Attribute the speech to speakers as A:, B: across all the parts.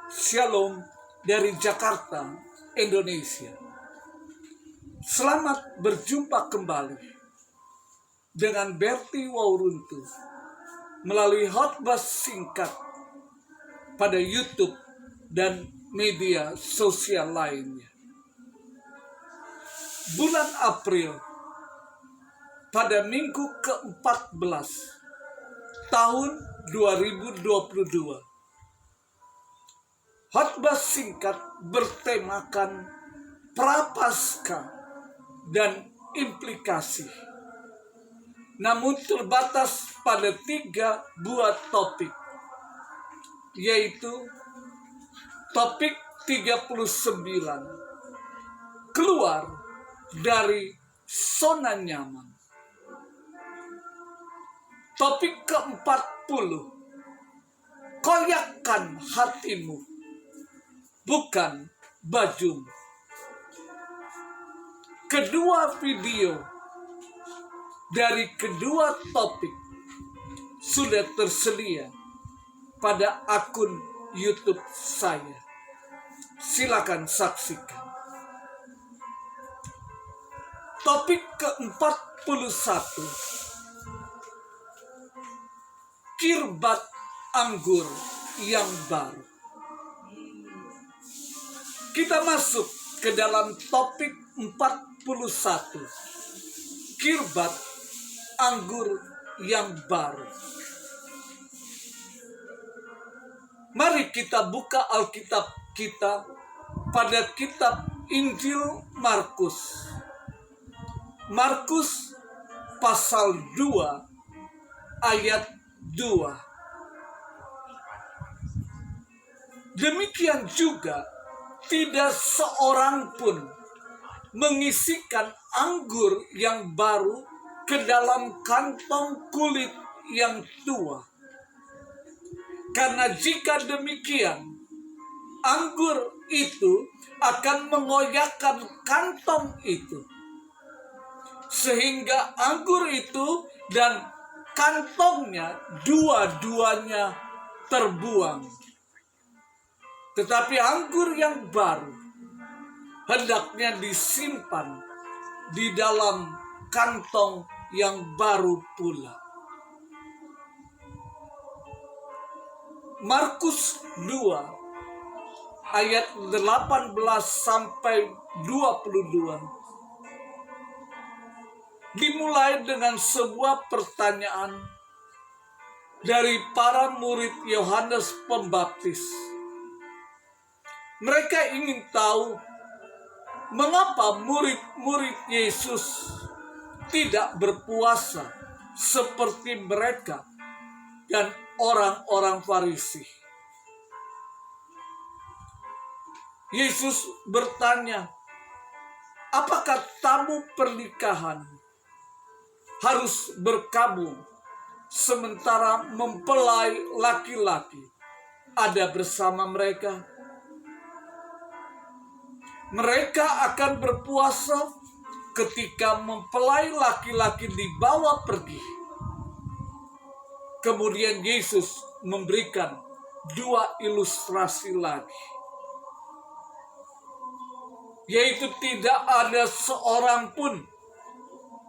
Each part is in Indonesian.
A: Shalom dari Jakarta, Indonesia. Selamat berjumpa kembali dengan Berti Wauruntu melalui khotbah singkat pada YouTube dan media sosial lainnya. Bulan April pada minggu ke-14 tahun 2022. Khotbah singkat bertemakan Prapaskah dan implikasi. Namun terbatas pada 3 buah topik, yaitu topik 39, keluar dari zona nyaman. Topik ke-40, koyakkan hatimu, bukan bajumu. Kedua video dari kedua topik sudah tersedia pada akun YouTube saya. Silakan saksikan. Topik ke-41, kirbat anggur yang baru. Kita masuk ke dalam topik 41, kirbat anggur yang baru. Mari kita buka Alkitab kita pada kitab Injil Markus. Markus pasal 2 ayat 2. Demikian juga tidak seorang pun mengisikan anggur yang baru ke dalam kantong kulit yang tua. Karena jika demikian, anggur itu akan mengoyakkan kantong itu, sehingga anggur itu dan kantongnya dua-duanya terbuang. Tetapi anggur yang baru hendaknya disimpan di dalam kantong yang baru pula. Markus 2 ayat 18 sampai 22 dimulai dengan sebuah pertanyaan dari para murid Yohanes Pembaptis. Mereka ingin tahu mengapa murid-murid Yesus tidak berpuasa seperti mereka dan orang-orang Farisi. Yesus bertanya, apakah tamu pernikahan harus berkabung sementara mempelai laki-laki ada bersama mereka? Mereka akan berpuasa ketika mempelai laki-laki dibawa pergi. Kemudian Yesus memberikan 2 ilustrasi lagi, yaitu tidak ada seorang pun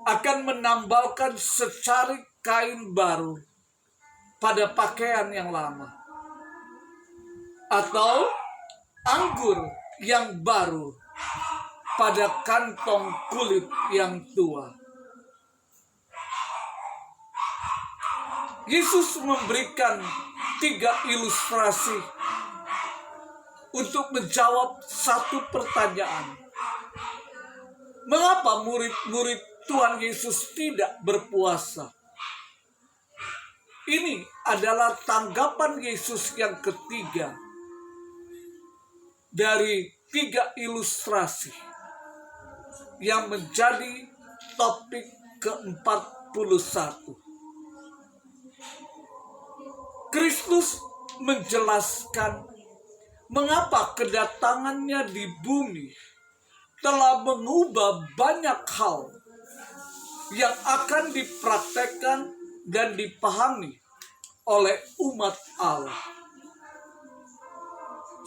A: akan menambalkan secarik kain baru pada pakaian yang lama, atau anggur yang baru pada kantong kulit yang tua. Yesus memberikan 3 ilustrasi untuk menjawab satu pertanyaan. Mengapa murid-murid Tuhan Yesus tidak berpuasa? Ini adalah tanggapan Yesus yang ketiga dari 3 ilustrasi yang menjadi topik ke-41. Kristus menjelaskan mengapa kedatangannya di bumi telah mengubah banyak hal yang akan dipraktekkan dan dipahami oleh umat Allah.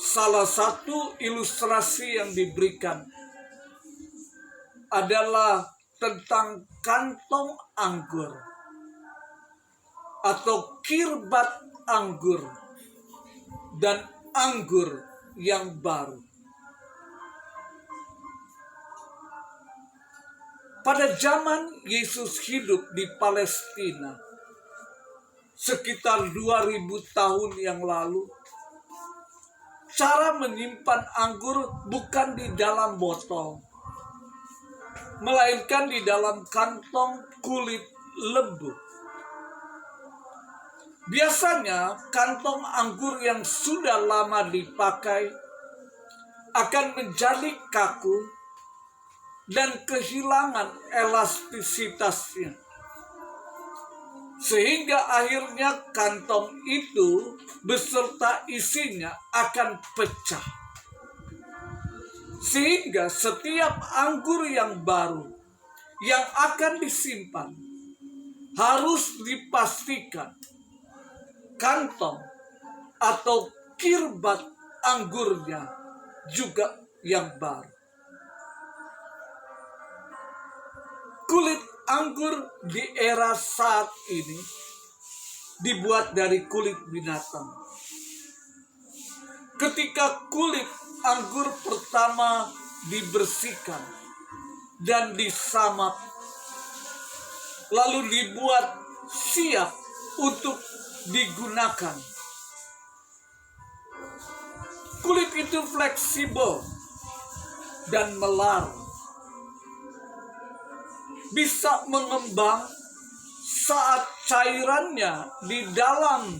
A: salah satu ilustrasi yang diberikan adalah tentang kantong anggur atau kirbat anggur dan anggur yang baru. Pada zaman Yesus hidup di Palestina, sekitar 2000 tahun yang lalu, cara menyimpan anggur bukan di dalam botol, melainkan di dalam kantong kulit lembu. Biasanya kantong anggur yang sudah lama dipakai akan menjadi kaku dan kehilangan elastisitasnya. Sehingga akhirnya kantong itu beserta isinya akan pecah. Sehingga setiap anggur yang baru yang akan disimpan harus dipastikan kantong atau kirbat anggurnya juga yang baru. Kulit anggur di era saat ini dibuat dari kulit binatang. Ketika kulit anggur pertama dibersihkan dan disamak, lalu dibuat siap untuk digunakan. Kulit itu fleksibel dan melar, bisa mengembang saat cairannya di dalam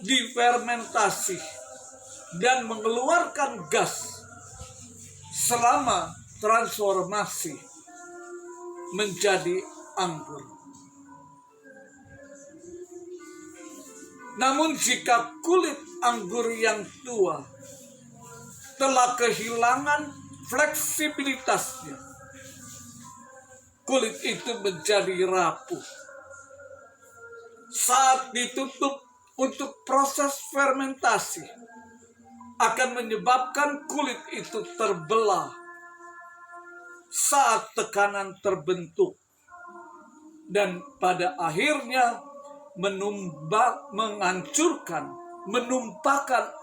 A: difermentasi dan mengeluarkan gas selama transformasi menjadi anggur. Namun jika kulit anggur yang tua telah kehilangan fleksibilitasnya, kulit itu menjadi rapuh. Saat ditutup untuk proses fermentasi, akan menyebabkan kulit itu terbelah saat tekanan terbentuk. Dan pada akhirnya menumpahkan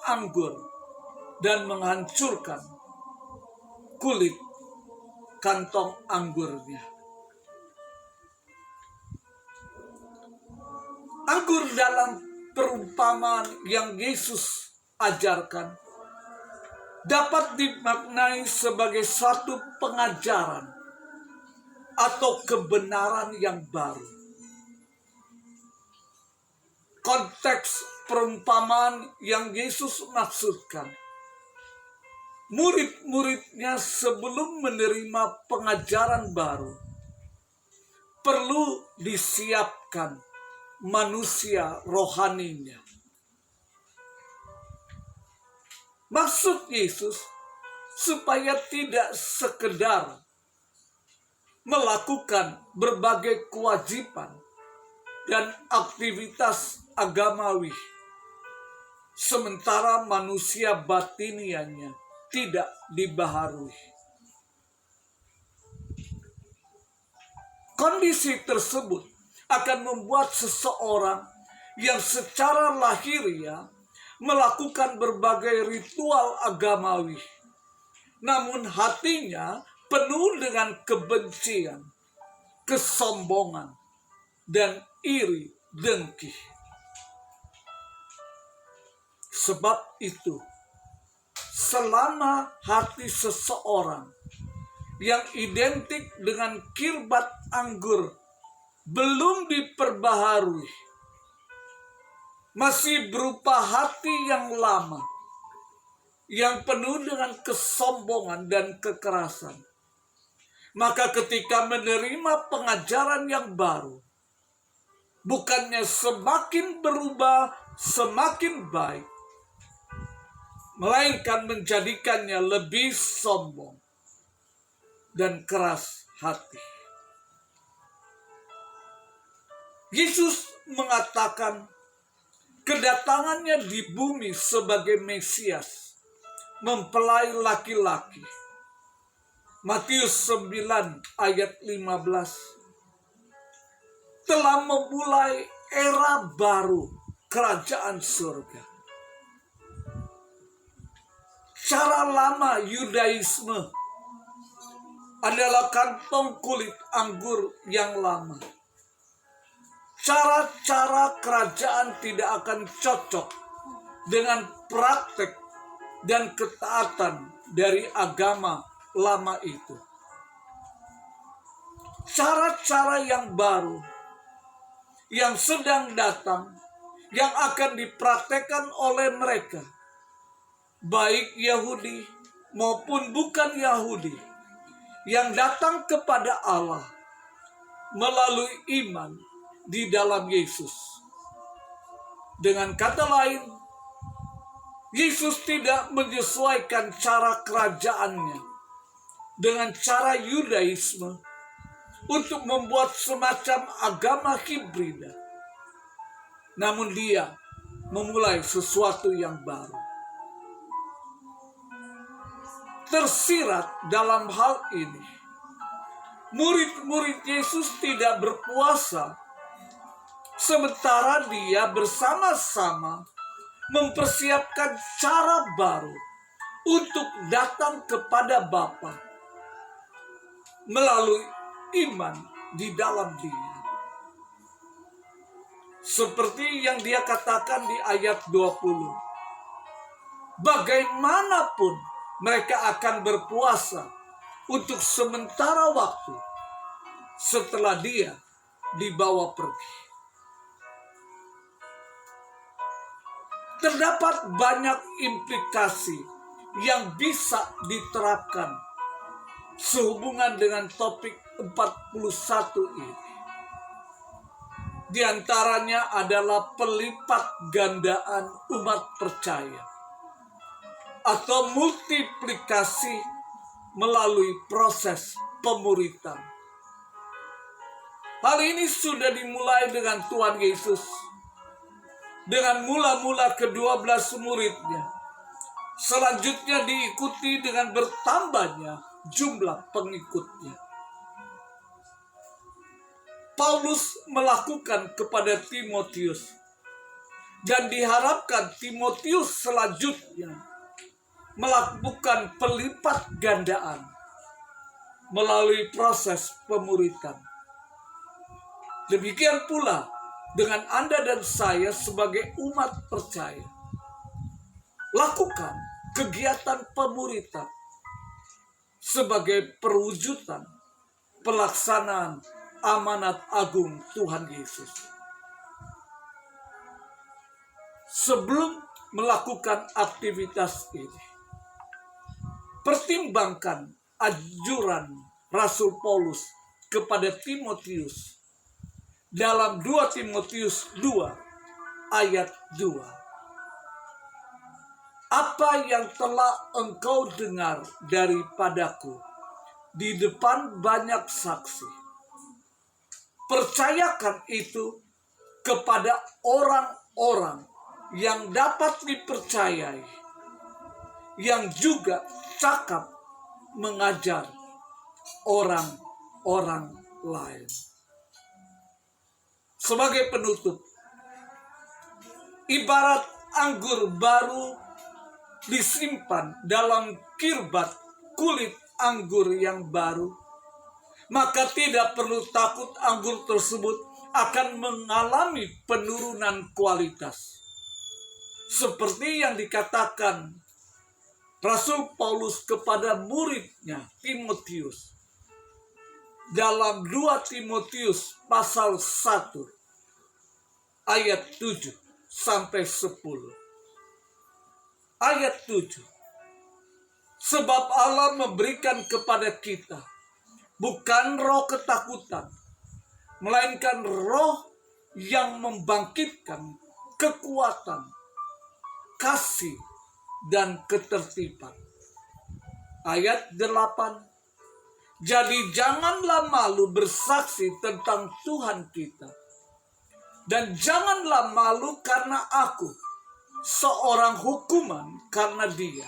A: anggur dan menghancurkan kulit kantong anggurnya. Anggur dalam perumpamaan yang Yesus ajarkan dapat dimaknai sebagai satu pengajaran atau kebenaran yang baru. Konteks perumpamaan yang Yesus maksudkan, murid-muridnya sebelum menerima pengajaran baru perlu disiapkan manusia rohaninya. Maksud Yesus supaya tidak sekedar melakukan berbagai kewajiban dan aktivitas agamawi, sementara manusia batiniannya tidak dibaharui. Kondisi tersebut akan membuat seseorang yang secara lahiriah melakukan berbagai ritual agamawi, namun hatinya penuh dengan kebencian, kesombongan, dan iri dengki. Sebab itu, selama hati seseorang yang identik dengan kirbat anggur belum diperbaharui, masih berupa hati yang lama, yang penuh dengan kesombongan dan kekerasan, maka ketika menerima pengajaran yang baru, bukannya semakin berubah, semakin baik, melainkan menjadikannya lebih sombong dan keras hati. Yesus mengatakan kedatangannya di bumi sebagai Mesias mempelai laki-laki. Matius 9 ayat 15 telah memulai era baru kerajaan surga. Cara lama Yudaisme adalah kantong kulit anggur yang lama. Cara-cara kerajaan tidak akan cocok dengan praktek dan ketaatan dari agama lama itu. Cara-cara yang baru yang sedang datang, yang akan dipraktekkan oleh mereka, baik Yahudi maupun bukan Yahudi, yang datang kepada Allah melalui iman di dalam Yesus. Dengan kata lain, Yesus tidak menyesuaikan cara kerajaannya dengan cara Yudaisme untuk membuat semacam agama hibrida. Namun dia memulai sesuatu yang baru. Tersirat dalam hal ini, murid-murid Yesus tidak berpuasa sementara dia bersama-sama mempersiapkan cara baru untuk datang kepada Bapa melalui iman di dalam Dia. Seperti yang dia katakan di ayat 20. Bagaimanapun mereka akan berpuasa untuk sementara waktu setelah dia dibawa pergi. Terdapat banyak implikasi yang bisa diterapkan sehubungan dengan topik 41 ini. Di antaranya adalah pelipat gandaan umat percaya atau multiplikasi melalui proses pemuritan. Hal ini sudah dimulai dengan Tuhan Yesus, dengan mula-mula ke-12 muridnya. Selanjutnya diikuti dengan bertambahnya jumlah pengikutnya. Paulus melakukan kepada Timotius, dan diharapkan Timotius selanjutnya melakukan pelipat gandaan melalui proses pemuritan. Demikian pula dengan Anda dan saya sebagai umat percaya. Lakukan kegiatan pemuritan sebagai perwujudan pelaksanaan amanat agung Tuhan Yesus. Sebelum melakukan aktivitas ini, pertimbangkan anjuran Rasul Paulus kepada Timotius dalam 2 Timotius 2 ayat 2. Apa yang telah engkau dengar daripadaku di depan banyak saksi, percayakan itu kepada orang-orang yang dapat dipercayai, yang juga cakap mengajar orang-orang lain. Sebagai penutup, ibarat anggur baru disimpan dalam kirbat kulit anggur yang baru, maka tidak perlu takut anggur tersebut akan mengalami penurunan kualitas. Seperti yang dikatakan Rasul Paulus kepada muridnya Timotius dalam 2 Timotius pasal 1 ayat 7 sampai 10. Ayat 7. Sebab Allah memberikan kepada kita bukan roh ketakutan, melainkan roh yang membangkitkan kekuatan, kasih, dan ketertiban. Ayat 8. Jadi janganlah malu bersaksi tentang Tuhan kita, dan janganlah malu karena aku, seorang hukuman karena Dia.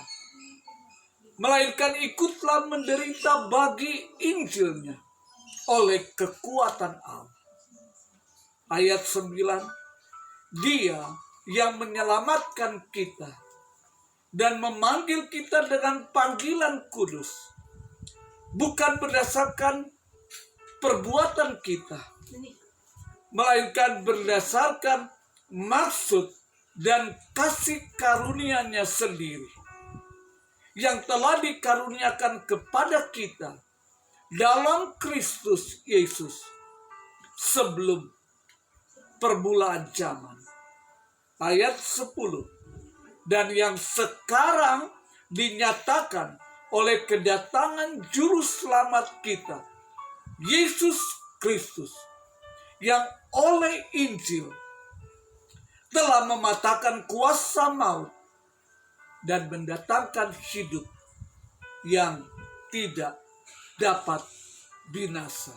A: melainkan ikutlah menderita bagi Injilnya oleh kekuatan Allah. Ayat 9, Dia yang menyelamatkan kita dan memanggil kita dengan panggilan kudus, bukan berdasarkan perbuatan kita, melainkan berdasarkan maksud dan kasih karunia-Nya sendiri, yang telah dikaruniakan kepada kita dalam Kristus Yesus sebelum permulaan zaman. Ayat 10, dan yang sekarang dinyatakan oleh kedatangan juru selamat kita, Yesus Kristus, yang oleh Injil telah mematahkan kuasa maut dan mendatangkan hidup yang tidak dapat binasa.